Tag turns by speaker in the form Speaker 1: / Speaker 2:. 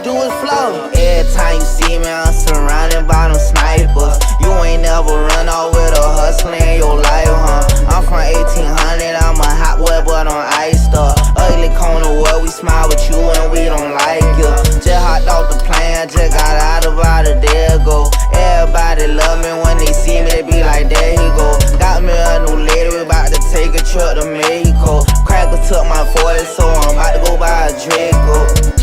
Speaker 1: Do it flow. Every time you see me, I'm surrounded by them snipers. You ain't never run off with a hustler in your life, huh? I'm from 1800, I'm a hot boy, but on ice stuff. Ugly corner where we smile with you and we don't like you. Just hopped off the plane, just got out about a day ago. Everybody love me when they see me, they be like, there he go. Got me a new lady, we about to take a trip to Mexico. Cracker took my 40, so I'm about to go buy a Draco.